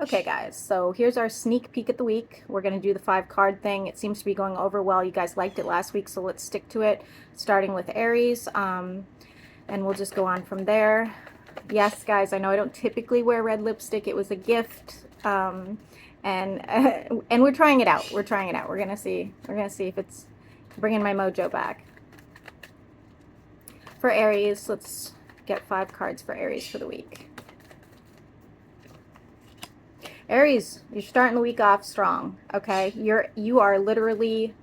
Okay guys, so here's our sneak peek at the week. We're going to do the 5 card thing. It seems to be going over well. You guys liked it last week, so let's stick to it, starting with Aries, and we'll just go on from there. Yes guys, I know I don't typically wear red lipstick. It was a gift, and we're trying it out. We're trying it out. We're going to see if it's bringing my mojo back. For Aries, let's get 5 cards for Aries for the week. Aries, you're starting the week off strong, okay? You are literally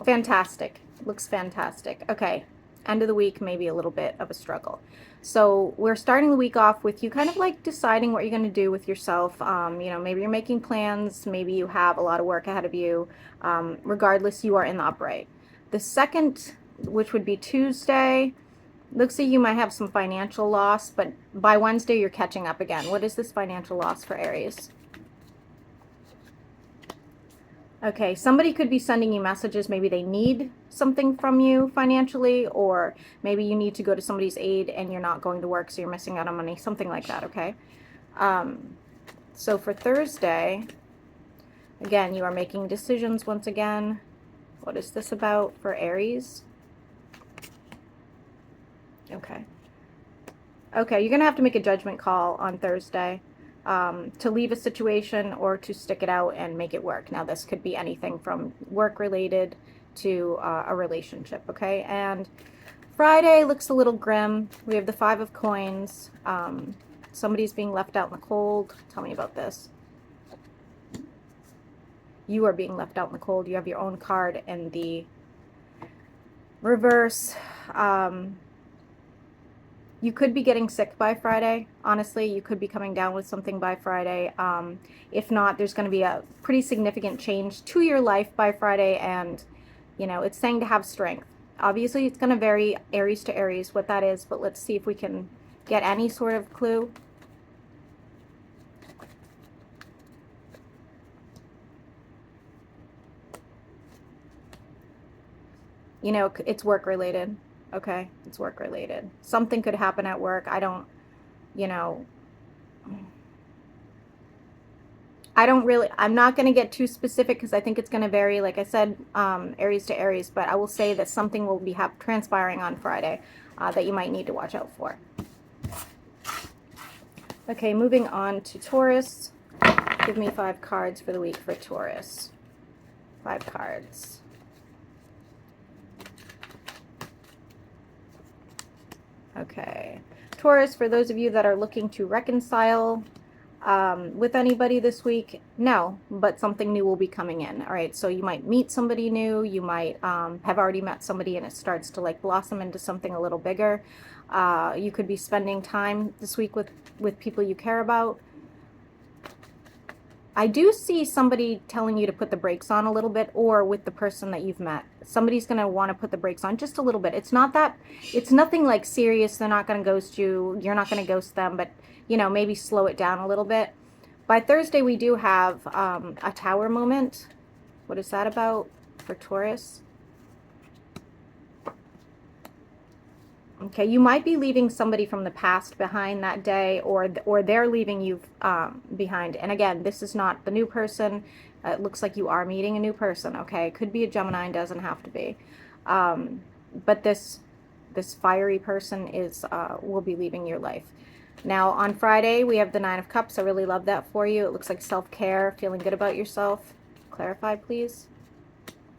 fantastic. Looks fantastic. Okay, end of the week, maybe a little bit of a struggle. So we're starting the week off with you kind of like deciding what you're going to do with yourself. You know, maybe you're making plans. Maybe you have a lot of work ahead of you. Regardless, you are in the upright. The second, which would be Tuesday, looks like you might have some financial loss, but by Wednesday you're catching up again. What is this financial loss for Aries? Okay, somebody could be sending you messages. Maybe they need something from you financially, or maybe you need to go to somebody's aid and you're not going to work, so you're missing out on money, something like that, okay? So for Thursday, again, you are making decisions once again. What is this about for Aries? Okay. Okay, you're going to have to make a judgment call on Thursday to leave a situation or to stick it out and make it work. Now, this could be anything from work-related to a relationship, okay? And Friday looks a little grim. We have the 5 of Coins. Somebody's being left out in the cold. Tell me about this. You are being left out in the cold. You have your own card in the reverse. You could be getting sick by Friday. Honestly, you could be coming down with something by Friday. If not, there's going to be a pretty significant change to your life by Friday, and, you know, it's saying to have strength. Obviously, it's going to vary Aries to Aries what that is, but let's see if we can get any sort of clue. You know, it's work-related. Okay, it's work related. Something could happen at work. I don't, you know, I'm not going to get too specific because I think it's going to vary, like I said, Aries to Aries, but I will say that something will be transpiring on Friday that you might need to watch out for. Okay, moving on to Taurus. Give me 5 cards for the week for Taurus. 5 cards. Okay, Taurus, for those of you that are looking to reconcile with anybody this week, no, but something new will be coming in. All right, so you might meet somebody new. You might have already met somebody and it starts to like blossom into something a little bigger. You could be spending time this week with people you care about. I do see somebody telling you to put the brakes on a little bit, or with the person that you've met. Somebody's going to want to put the brakes on just a little bit. It's nothing like serious. They're not going to ghost you. You're not going to ghost them, but, you know, maybe slow it down a little bit. By Thursday, we do have a tower moment. What is that about for Taurus? Okay, you might be leaving somebody from the past behind that day, or they're leaving you behind. And again, this is not the new person. It looks like you are meeting a new person, okay? It could be a Gemini, and doesn't have to be. But this fiery person will be leaving your life. Now, on Friday, we have the 9 of Cups. I really love that for you. It looks like self-care, feeling good about yourself. Clarify, please.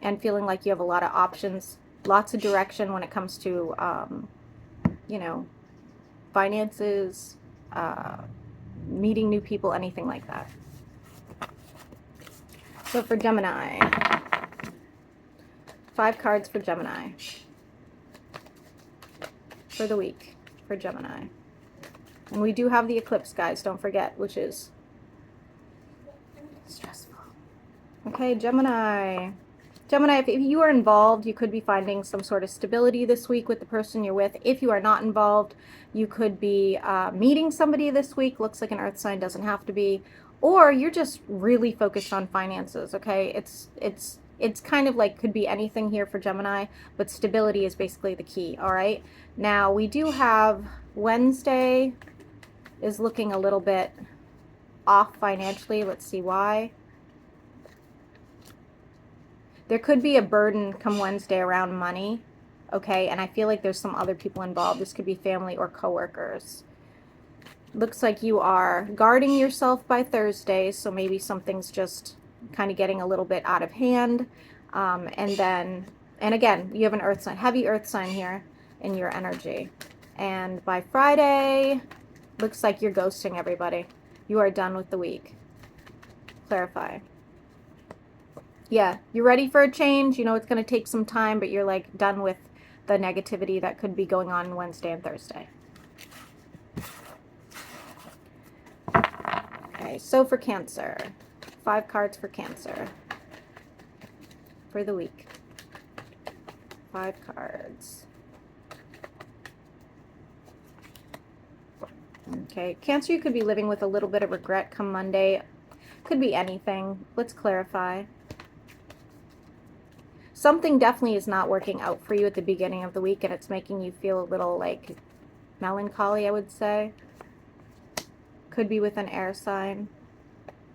And feeling like you have a lot of options, lots of direction when it comes to you know, finances, meeting new people, anything like that. So for Gemini, 5 cards for Gemini for the week for Gemini. And we do have the eclipse, guys, don't forget, which is stressful. Okay, Gemini. Gemini, if you are involved, you could be finding some sort of stability this week with the person you're with. If you are not involved, you could be meeting somebody this week. Looks like an earth sign, doesn't have to be. Or you're just really focused on finances, okay? It's kind of like, could be anything here for Gemini, but stability is basically the key, all right? Now, we do have Wednesday is looking a little bit off financially. Let's see why. There could be a burden come Wednesday around money, okay? And I feel like there's some other people involved. This could be family or coworkers. Looks like you are guarding yourself by Thursday, so maybe something's just kind of getting a little bit out of hand. And again, you have an earth sign, heavy earth sign here in your energy. And by Friday, looks like you're ghosting everybody. You are done with the week. Clarify. Yeah, you're ready for a change. You know it's going to take some time, but you're like done with the negativity that could be going on Wednesday and Thursday. Okay, so for Cancer, 5 cards for Cancer for the week. 5 cards. Okay, Cancer, you could be living with a little bit of regret come Monday. Could be anything. Let's clarify. Something definitely is not working out for you at the beginning of the week, and it's making you feel a little like melancholy, I would say. Could be with an air sign.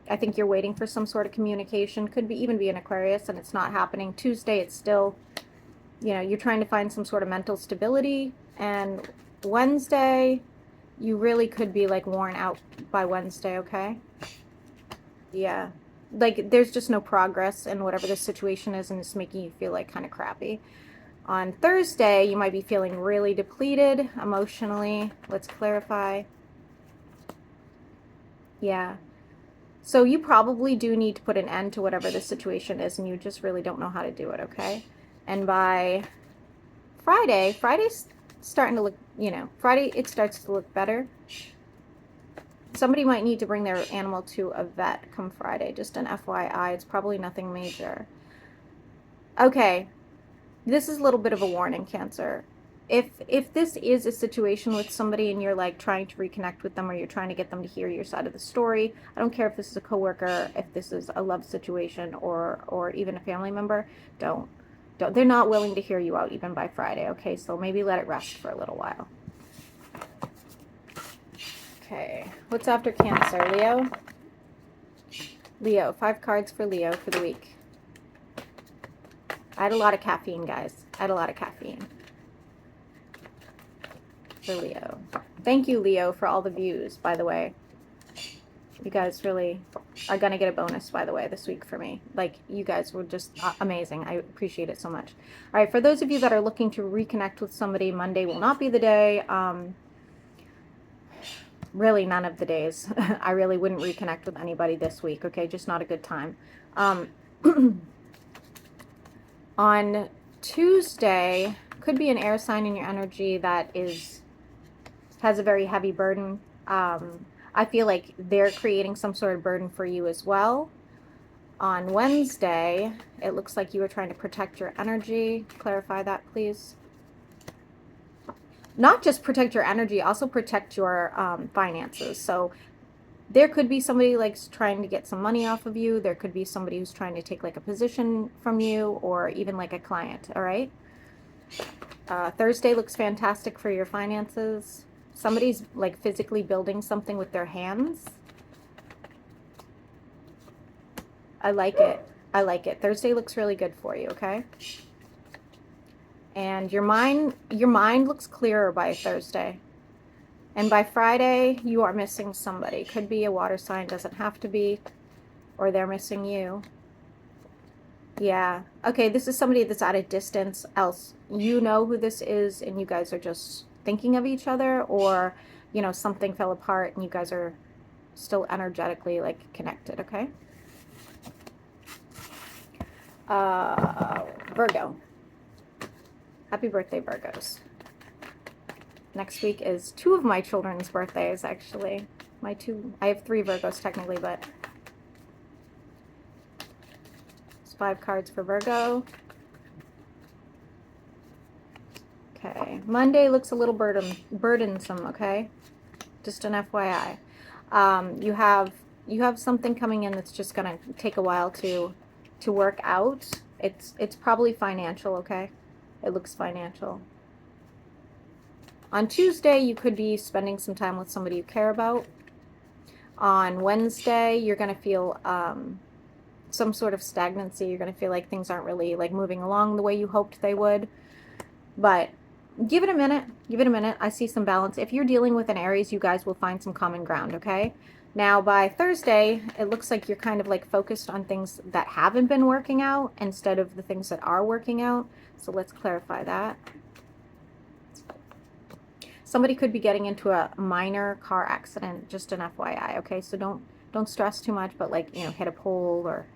I think you're waiting for some sort of communication. Could be even be an Aquarius, and it's not happening. Tuesday, it's still, you know, you're trying to find some sort of mental stability. And Wednesday, you really could be like worn out by Wednesday, okay? Yeah. Like there's just no progress in whatever the situation is, and it's making you feel like kind of crappy. On Thursday, you might be feeling really depleted emotionally. Let's clarify. Yeah. So you probably do need to put an end to whatever the situation is, and you just really don't know how to do it, okay? And by Friday's starting to look, you know, Friday it starts to look better. Somebody might need to bring their animal to a vet come Friday, just an FYI. It's probably nothing major. Okay, this is a little bit of a warning, Cancer. If this is a situation with somebody and you're like trying to reconnect with them, or you're trying to get them to hear your side of the story, I don't care if this is a coworker, if this is a love situation, or even a family member, don't. They're not willing to hear you out even by Friday, okay? So maybe let it rest for a little while. Okay, what's after Cancer? Leo? Leo, 5 cards for Leo for the week. I had a lot of caffeine, guys. I had a lot of caffeine. For Leo. Thank you, Leo, for all the views, by the way. You guys really are going to get a bonus, by the way, this week for me. Like, you guys were just amazing. I appreciate it so much. All right, for those of you that are looking to reconnect with somebody, Monday will not be the day. Really, none of the days. I really wouldn't reconnect with anybody this week, okay? Just not a good time. On Tuesday, could be an air sign in your energy that has a very heavy burden. I feel like they're creating some sort of burden for you as well. On Wednesday, it looks like you were trying to protect your energy. Clarify that, please. Not just protect your energy, also protect your finances. So there could be somebody like trying to get some money off of you. There could be somebody who's trying to take like a position from you, or even like a client, all right? Thursday looks fantastic for your finances. Somebody's like physically building something with their hands. I like it. I like it. Thursday looks really good for you, okay? And your mind looks clearer by Thursday. And by Friday, you are missing somebody. Could be a water sign, doesn't have to be, or they're missing you. Yeah. Okay, this is somebody that's at a distance, else you know who this is, and you guys are just thinking of each other, or, you know, something fell apart and you guys are still energetically like connected, okay? Virgo. Happy birthday, Virgos. Next week is 2 of my children's birthdays, actually. I have 3 Virgos technically, but it's 5 cards for Virgo. Okay, Monday looks a little burdensome, okay? Just an FYI. You have something coming in that's just gonna take a while to work out. It's probably financial, okay? It looks financial. On Tuesday, you could be spending some time with somebody you care about. On Wednesday, you're going to feel some sort of stagnancy. You're going to feel like things aren't really like moving along the way you hoped they would. But give it a minute. Give it a minute. I see some balance. If you're dealing with an Aries, you guys will find some common ground, okay? Now, by Thursday, it looks like you're kind of like focused on things that haven't been working out instead of the things that are working out. So let's clarify that. Somebody could be getting into a minor car accident, just an FYI, okay? So don't stress too much, but like, you know, hit a pole or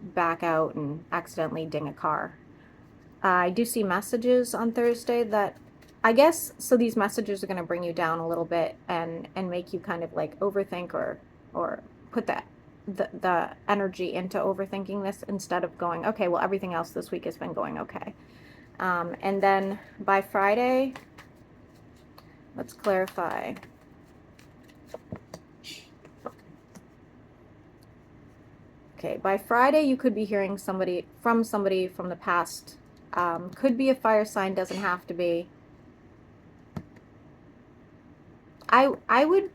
back out and accidentally ding a car. I do see messages on Thursday that, I guess, so these messages are going to bring you down a little bit and make you kind of like overthink or put the energy into overthinking this instead of going, okay, well, everything else this week has been going okay. And then by Friday, let's clarify. Okay, by Friday, you could be hearing somebody from the past. Could be a fire sign, doesn't have to be. I would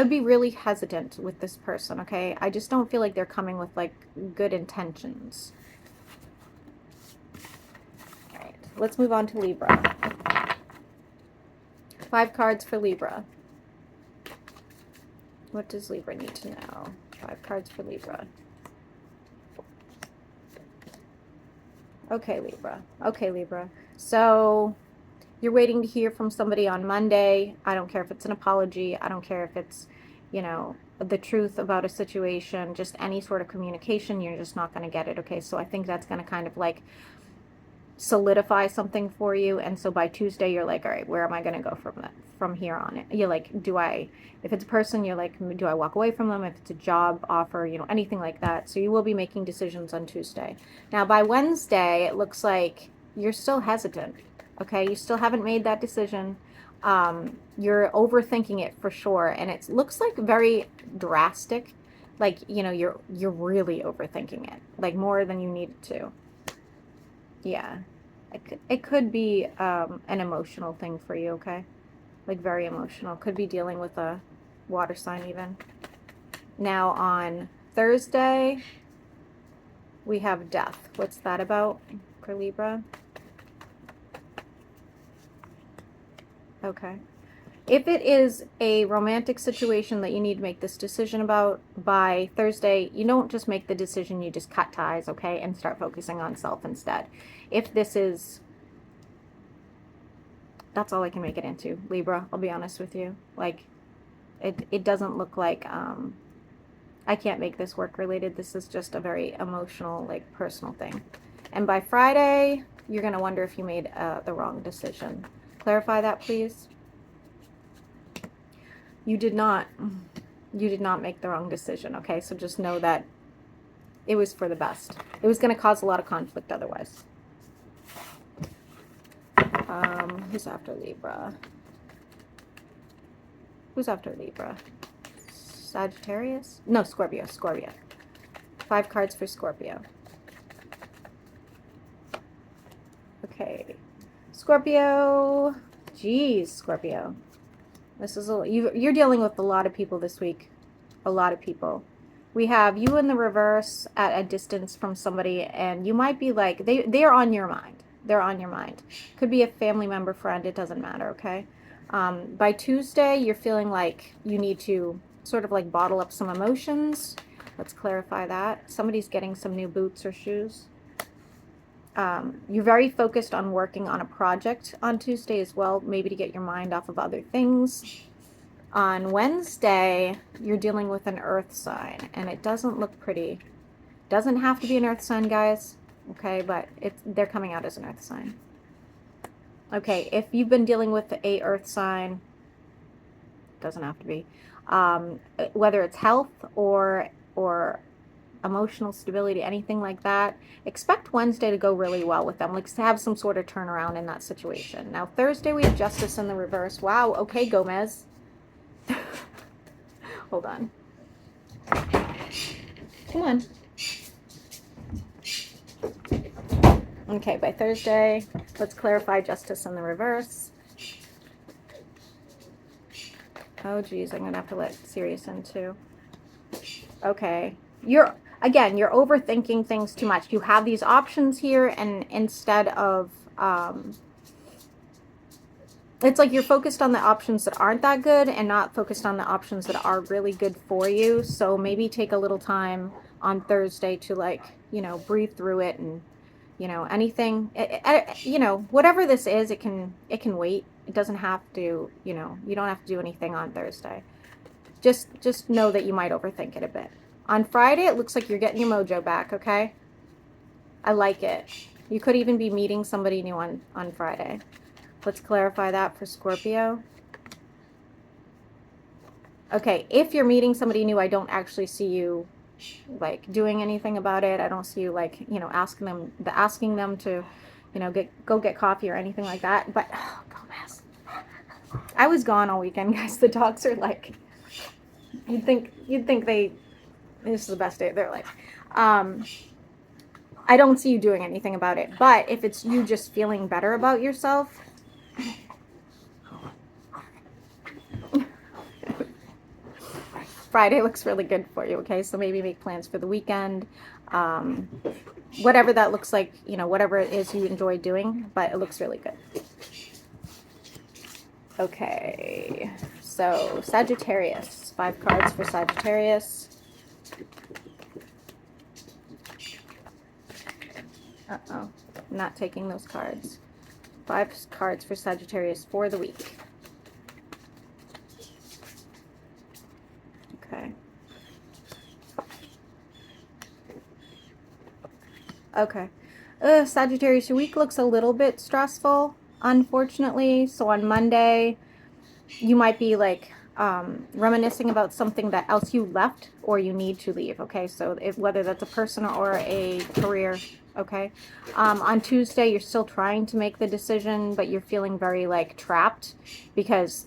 be really hesitant with this person, okay? I just don't feel like they're coming with like good intentions. All right, let's move on to Libra. 5 cards for Libra. What does Libra need to know? 5 cards for Libra. Okay, Libra. Okay, Libra. So you're waiting to hear from somebody on Monday. I don't care if it's an apology. I don't care if it's, you know, the truth about a situation, just any sort of communication. You're just not going to get it. Okay, so I think that's going to kind of like solidify something for you. And so by Tuesday, you're like, all right, where am I going to go from here on it? You're like, if it's a person, you're like, do I walk away from them? If it's a job offer, you know, anything like that. So you will be making decisions on Tuesday. Now by Wednesday, it looks like you're still hesitant. Okay. You still haven't made that decision. You're overthinking it for sure. And it looks like very drastic. Like, you know, you're really overthinking it, like more than you needed to. Yeah. It could be an emotional thing for you, okay? Like very emotional. Could be dealing with a water sign even. Now on Thursday, we have death. What's that about for Libra? Okay. If it is a romantic situation that you need to make this decision about by Thursday, you don't just make the decision, you just cut ties, okay, and start focusing on self instead. If this is, that's all I can make it into, Libra, I'll be honest with you. Like, it doesn't look like, I can't make this work related. This is just a very emotional, like, personal thing. And by Friday, you're going to wonder if you made the wrong decision. Clarify that, please. You did not make the wrong decision, okay? So just know that it was for the best. It was going to cause a lot of conflict otherwise. Who's after Libra? Who's after Libra? Sagittarius? No, Scorpio. 5 cards for Scorpio. Okay. Scorpio. Geez, Scorpio. This is you're dealing with a lot of people this week. A lot of people. We have you in the reverse at a distance from somebody, and you might be like, they are on your mind. They're on your mind. Could be a family member, friend. It doesn't matter, okay? By Tuesday, you're feeling like you need to sort of like bottle up some emotions. Let's clarify that. Somebody's getting some new boots or shoes. You're very focused on working on a project on Tuesday as well, maybe to get your mind off of other things. On Wednesday, you're dealing with an earth sign, and it doesn't look pretty. Doesn't have to be an earth sign, guys, okay, but they're coming out as an earth sign. Okay, if you've been dealing with a earth sign, doesn't have to be, whether it's health or emotional stability, anything like that, expect Wednesday to go really well with them, like to have some sort of turnaround in that situation. Now Thursday, we have justice in the reverse. Wow, okay, Gomez. Hold on. Come on. Okay, by Thursday, let's clarify justice in the reverse. Oh, geez, I'm going to have to let Sirius in too. Okay. You're overthinking things too much. You have these options here, and instead of, it's like you're focused on the options that aren't that good and not focused on the options that are really good for you. So maybe take a little time on Thursday to, like, you know, breathe through it, and, you know, anything, you know, whatever this is, it can wait. It doesn't have to, you know, you don't have to do anything on Thursday. Just know that you might overthink it a bit. On Friday, it looks like you're getting your mojo back, okay? I like it. You could even be meeting somebody new on Friday. Let's clarify that for Scorpio. Okay, if you're meeting somebody new, I don't actually see you, like, doing anything about it. I don't see you, like, you know, asking them to, you know, go get coffee or anything like that. But, oh, Gomez. I was gone all weekend, guys. The dogs are like, you'd think this is the best day of their life. I don't see you doing anything about it. But if it's you just feeling better about yourself, Friday looks really good for you, okay? So maybe make plans for the weekend. Whatever that looks like, you know, whatever it is you enjoy doing, but it looks really good. Okay, so Sagittarius. 5 cards for Sagittarius. Uh-oh, I'm not taking those cards. 5 cards for Sagittarius for the week. Okay. Okay. Sagittarius, your week looks a little bit stressful, unfortunately. So on Monday, you might be, like, reminiscing about something that else you left or you need to leave, okay? So whether that's a person or a career, okay? On Tuesday, you're still trying to make the decision, but you're feeling very, like, trapped because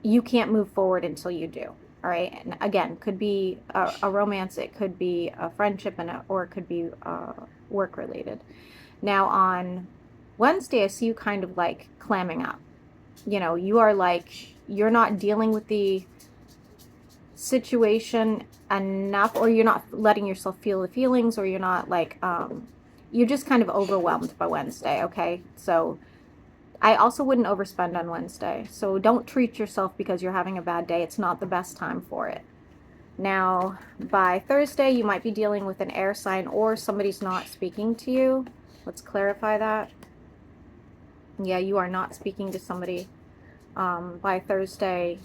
you can't move forward until you do. All right. And again, could be a romance, it could be a friendship, or it could be work related. Now on Wednesday, I see you kind of like clamming up. You know, you are like, you're not dealing with the situation enough, or you're not letting yourself feel the feelings, or you're not like, you're just kind of overwhelmed by Wednesday. Okay. So I also wouldn't overspend on Wednesday. So don't treat yourself because you're having a bad day. It's not the best time for it. Now, by Thursday, you might be dealing with an air sign or somebody's not speaking to you. Let's clarify that. Yeah, you are not speaking to somebody by Thursday,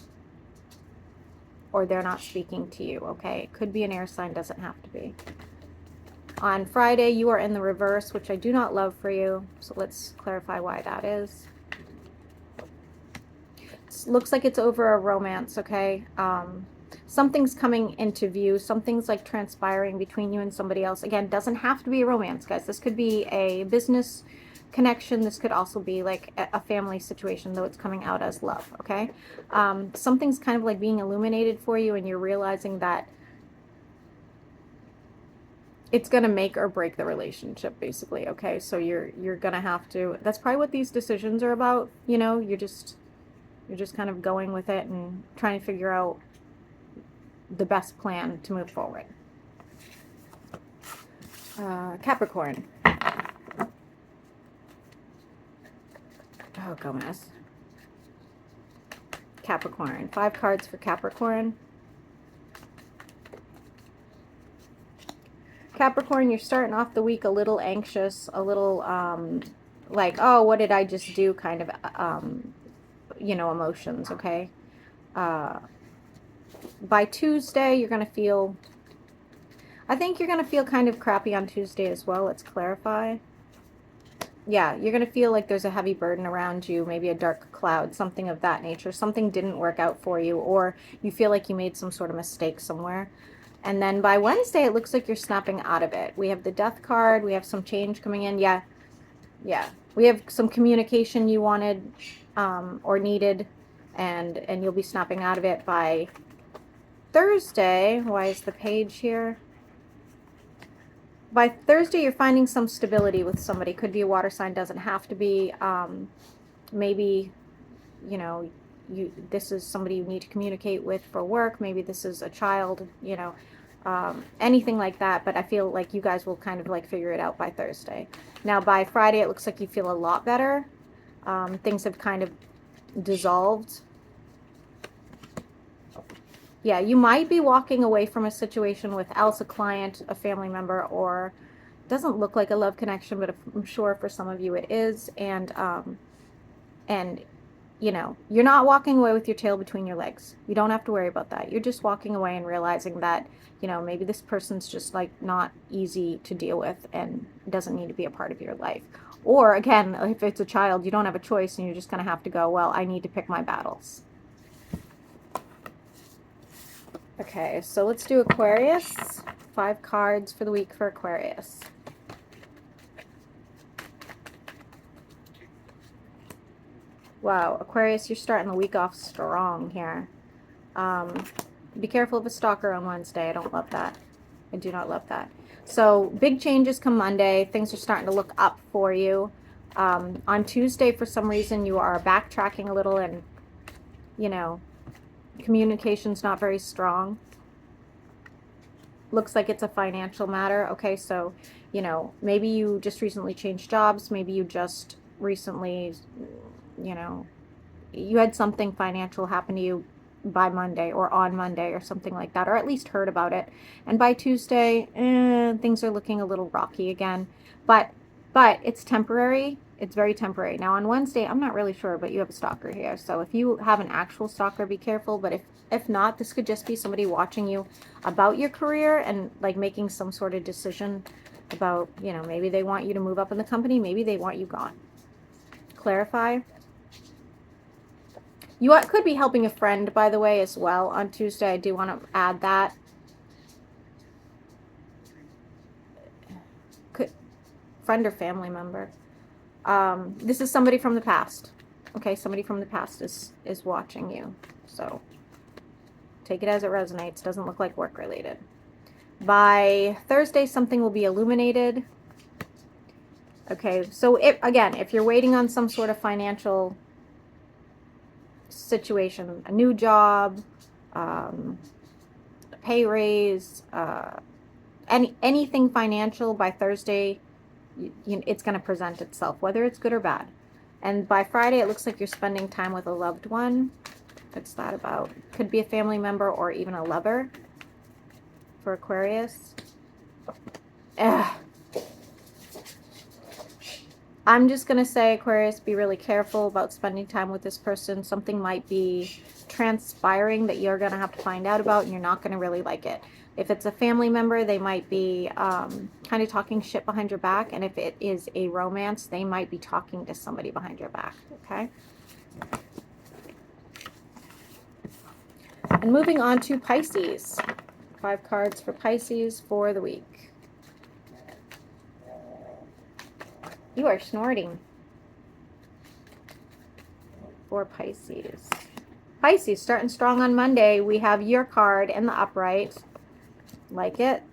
or they're not speaking to you, okay? It could be an air sign, doesn't have to be. On Friday, you are in the reverse, which I do not love for you. So let's clarify why that is. It looks like it's over a romance, okay? Something's coming into view. Something's like transpiring between you and somebody else. Again, doesn't have to be a romance, guys. This could be a business connection. This could also be like a family situation, though it's coming out as love, okay? Something's kind of like being illuminated for you, and you're realizing that it's going to make or break the relationship, basically, okay? So you're going to have to, that's probably what these decisions are about, you know? You're just kind of going with it and trying to figure out the best plan to move forward. Capricorn. Oh, Gomez. Capricorn. 5 cards for Capricorn. Capricorn, you're starting off the week a little anxious, a little like, oh, what did I just do, kind of, you know, emotions, okay? By Tuesday, you're going to feel, I think you're going to feel kind of crappy on Tuesday as well. Let's clarify. Yeah, you're going to feel like there's a heavy burden around you, maybe a dark cloud, something of that nature. Something didn't work out for you, or you feel like you made some sort of mistake somewhere. And then by Wednesday, it looks like you're snapping out of it. We have the Death card. We have some change coming in. Yeah. We have some communication you wanted or needed, and you'll be snapping out of it by Thursday. Why is the page here? By Thursday, you're finding some stability with somebody. Could be a water sign, doesn't have to be. Maybe, you know, this is somebody you need to communicate with for work. Maybe this is a child, you know, anything like that. But I feel like you guys will kind of like figure it out by Thursday. Now by Friday, it looks like you feel a lot better. Things have kind of dissolved. Yeah, you might be walking away from a situation with else a client, a family member, or doesn't look like a love connection, but I'm sure for some of you it is. And you know, you're not walking away with your tail between your legs. You don't have to worry about that. You're just walking away and realizing that, you know, maybe this person's just like not easy to deal with and doesn't need to be a part of your life. Or again, if it's a child, you don't have a choice and you're just going to have to go, well, I need to pick my battles. Okay, so let's do Aquarius. 5 cards for the week for Aquarius. Wow, Aquarius, you're starting the week off strong here. Be careful of a stalker on Wednesday. I don't love that. I do not love that. So big changes come Monday. Things are starting to look up for you. On Tuesday, for some reason, you are backtracking a little and, you know, communication's not very strong. Looks like it's a financial matter. Okay, so, you know, maybe you just recently changed jobs. Maybe you just recently, you know, you had something financial happen to you by Monday or on Monday or something like that, or at least heard about it. And by Tuesday, things are looking a little rocky again. But it's temporary. It's very temporary. Now on Wednesday, I'm not really sure, but you have a stalker here. So if you have an actual stalker, be careful. But if not, this could just be somebody watching you about your career and like making some sort of decision about, you know, maybe they want you to move up in the company. Maybe they want you gone. Clarify. You could be helping a friend, by the way, as well on Tuesday. I do want to add that. Friend or family member. This is somebody from the past. Okay, somebody from the past is watching you. So take it as it resonates. Doesn't look like work related. By Thursday, something will be illuminated. Okay, so if you're waiting on some sort of financial situation, a new job, a pay raise, anything financial, by Thursday, it's going to present itself, whether it's good or bad. And by Friday, it looks like you're spending time with a loved one. What's that about? Could be a family member or even a lover for Aquarius. I'm just going to say, Aquarius, be really careful about spending time with this person. Something might be transpiring that you're going to have to find out about, and you're not going to really like it. If it's a family member, they might be kind of talking shit behind your back. And if it is a romance, they might be talking to somebody behind your back, okay? And moving on to Pisces. 5 cards for Pisces for the week. You are snorting. For Pisces. Pisces, starting strong on Monday. We have your card in the upright. Like it.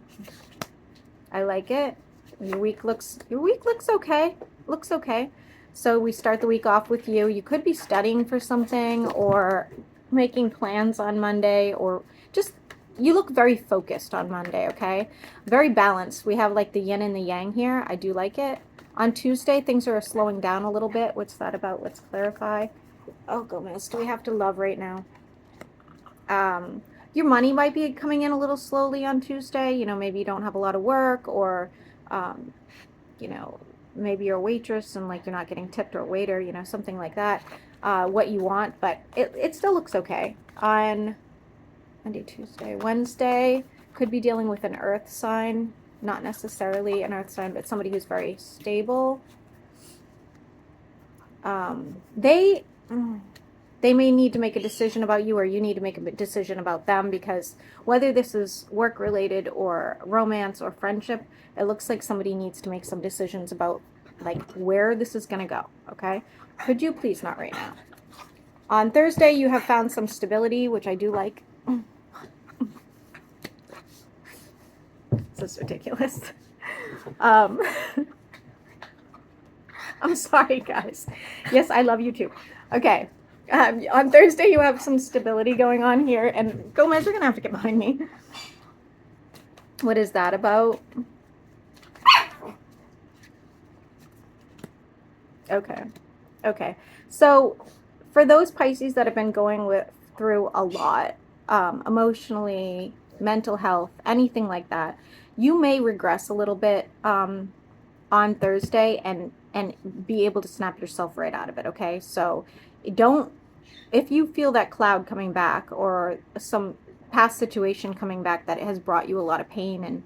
I like it. Your week looks okay. Looks okay. So we start the week off with you. You could be studying for something or making plans on Monday, or just, you look very focused on Monday, okay? Very balanced. We have like the yin and the yang here. I do like it. On Tuesday, things are slowing down a little bit. What's that about? Let's clarify. Oh, goodness. Do we have to love right now? Your money might be coming in a little slowly on Tuesday. You know, maybe you don't have a lot of work, or, you know, maybe you're a waitress and like you're not getting tipped, or a waiter, you know, something like that. What you want, but it still looks okay. On Monday, Tuesday, Wednesday, could be dealing with an earth sign. Not necessarily an earth sign, but somebody who's very stable. They may need to make a decision about you, or you need to make a decision about them, because whether this is work related or romance or friendship, it looks like somebody needs to make some decisions about like where this is going to go. Okay. Could you please not right now? On Thursday, you have found some stability, which I do like. This is ridiculous. I'm sorry, guys. Yes, I love you too. Okay. On Thursday, you have some stability going on here. And Gomez, you're going to have to get behind me. What is that about? Okay. Okay. So for those Pisces that have been going through a lot, emotionally, mental health, anything like that, you may regress a little bit on Thursday and be able to snap yourself right out of it. Okay. So don't, if you feel that cloud coming back or some past situation coming back that has brought you a lot of pain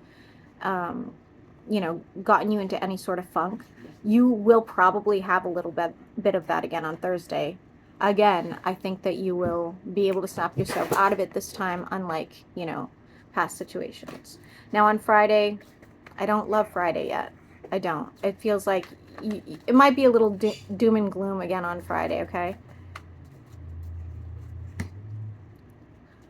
and gotten you into any sort of funk, you will probably have a little bit of that again on Thursday. Again, I think that you will be able to snap yourself out of it this time, unlike, past situations. Now on Friday, I don't love Friday yet. I don't. It feels like it might be a little doom and gloom again on Friday, okay?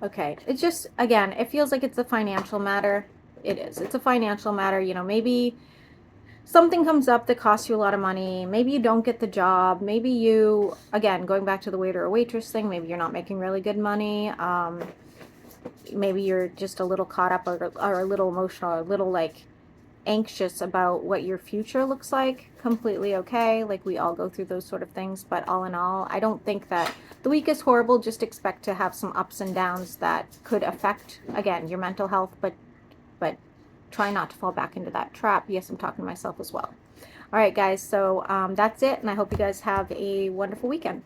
Okay, it's just, again, it feels like it's a financial matter. It is. It's a financial matter. Maybe something comes up that costs you a lot of money. Maybe you don't get the job. Maybe you, again, going back to the waiter or waitress thing, maybe you're not making really good money. Maybe you're just a little caught up or a little emotional or a little like anxious about what your future looks like. Completely okay. Like we all go through those sort of things. But all in all, I don't think that the week is horrible. Just expect to have some ups and downs that could affect, again, your mental health, but try not to fall back into that trap. Yes, I'm talking to myself as well. All right, guys, so that's it, and I hope you guys have a wonderful weekend.